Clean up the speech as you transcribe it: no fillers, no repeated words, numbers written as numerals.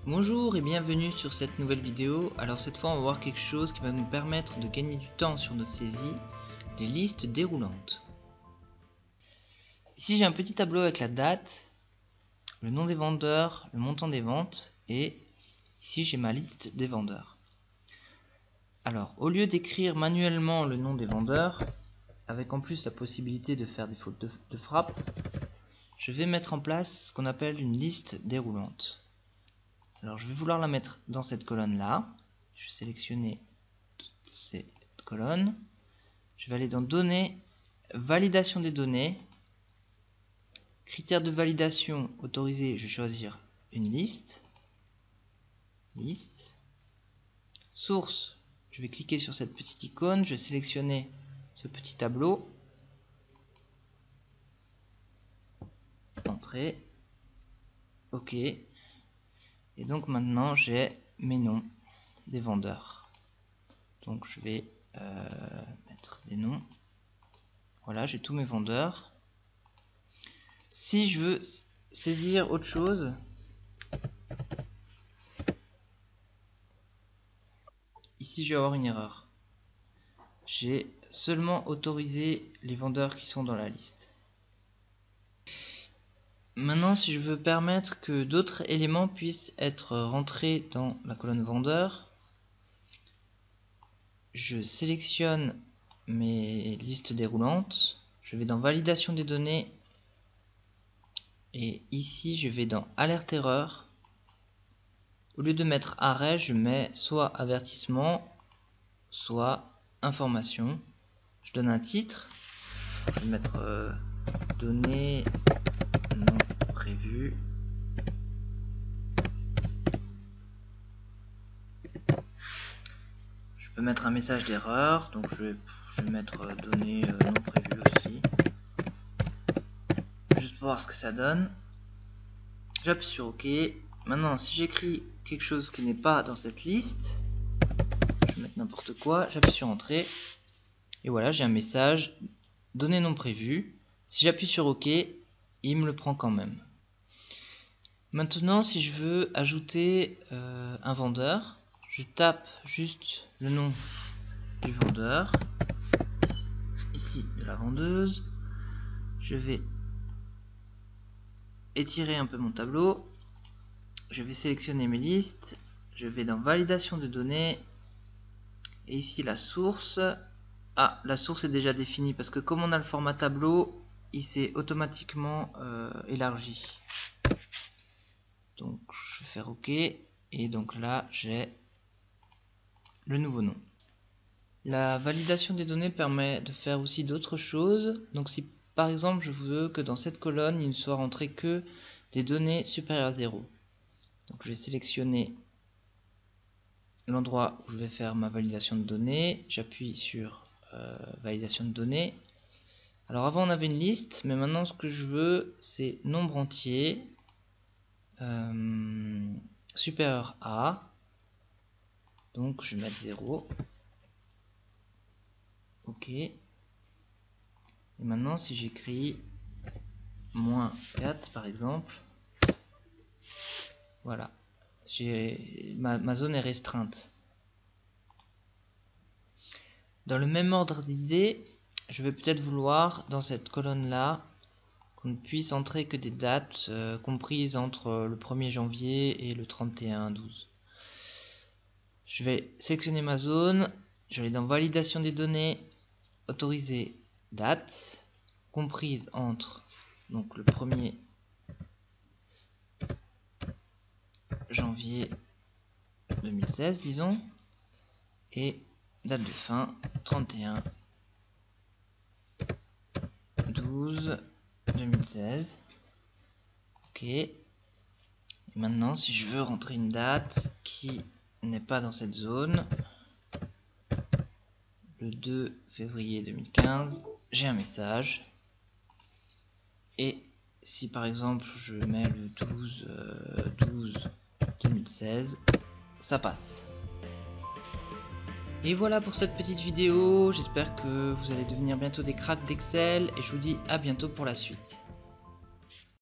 Bonjour et bienvenue sur cette nouvelle vidéo. Alors cette fois on va voir quelque chose qui va nous permettre de gagner du temps sur notre saisie, les listes déroulantes. Ici j'ai un petit tableau avec la date, le nom des vendeurs, le montant des ventes et ici j'ai ma liste des vendeurs. Alors au lieu d'écrire manuellement le nom des vendeurs, avec en plus la possibilité de faire des fautes de frappe, je vais mettre en place ce qu'on appelle une liste déroulante. Alors je vais vouloir la mettre dans cette colonne là. Je vais sélectionner toutes ces colonnes. Je vais aller dans données, validation des données, critères de validation autorisés. Je vais choisir une liste, source. Je vais cliquer sur cette petite icône, je vais sélectionner ce petit tableau, entrée, ok. Et donc maintenant j'ai mes noms des vendeurs. Donc je vais mettre des noms. Voilà, j'ai tous mes vendeurs. Si je veux saisir autre chose, ici je vais avoir une erreur. J'ai seulement autorisé les vendeurs qui sont dans la liste. Maintenant, si je veux permettre que d'autres éléments puissent être rentrés dans la colonne vendeur, je sélectionne mes listes déroulantes, je vais dans validation des données et ici je vais dans alerte erreur. Au lieu de mettre arrêt, je mets soit avertissement, soit information. Je donne un titre, je vais mettre données non prévues. Je peux mettre un message d'erreur, donc je vais mettre données non prévues aussi. Juste pour voir ce que ça donne. J'appuie sur OK. Maintenant, si j'écris quelque chose qui n'est pas dans cette liste, je vais mettre n'importe quoi, j'appuie sur Entrée. Et voilà, j'ai un message, données non prévues. Si j'appuie sur OK, il me le prend quand même. Maintenant, si je veux ajouter un vendeur, je tape juste le nom du vendeur, ici de la vendeuse. Je vais étirer un peu mon tableau. Je vais sélectionner mes listes. Je vais dans validation de données. Et ici la source. Ah, la source est déjà définie parce que comme on a le format tableau, il s'est automatiquement élargi. Donc je vais faire OK. Et donc là, j'ai le nouveau nom. La validation des données permet de faire aussi d'autres choses. Donc si par exemple je veux que dans cette colonne, il ne soit rentré que des données supérieures à 0. Donc je vais sélectionner l'endroit où je vais faire ma validation de données. J'appuie sur validation de données. Alors avant on avait une liste, mais maintenant ce que je veux c'est nombre entier supérieur à. Donc je vais mettre 0. OK. Et maintenant si j'écris moins 4 par exemple, voilà, ma zone est restreinte. Dans le même ordre d'idée, je vais peut-être vouloir dans cette colonne là qu'on ne puisse entrer que des dates comprises entre le 1er janvier et le 31/12. Je vais sélectionner ma zone, je vais aller dans validation des données, autoriser date comprise entre donc le 1er janvier 2016 disons et date de fin 31/12/2016. OK. Et maintenant si je veux rentrer une date qui n'est pas dans cette zone, le 2 février 2015, j'ai un message. Et si par exemple je mets le 12/12/2016, ça passe. Et voilà pour cette petite vidéo, j'espère que vous allez devenir bientôt des cracks d'Excel et je vous dis à bientôt pour la suite.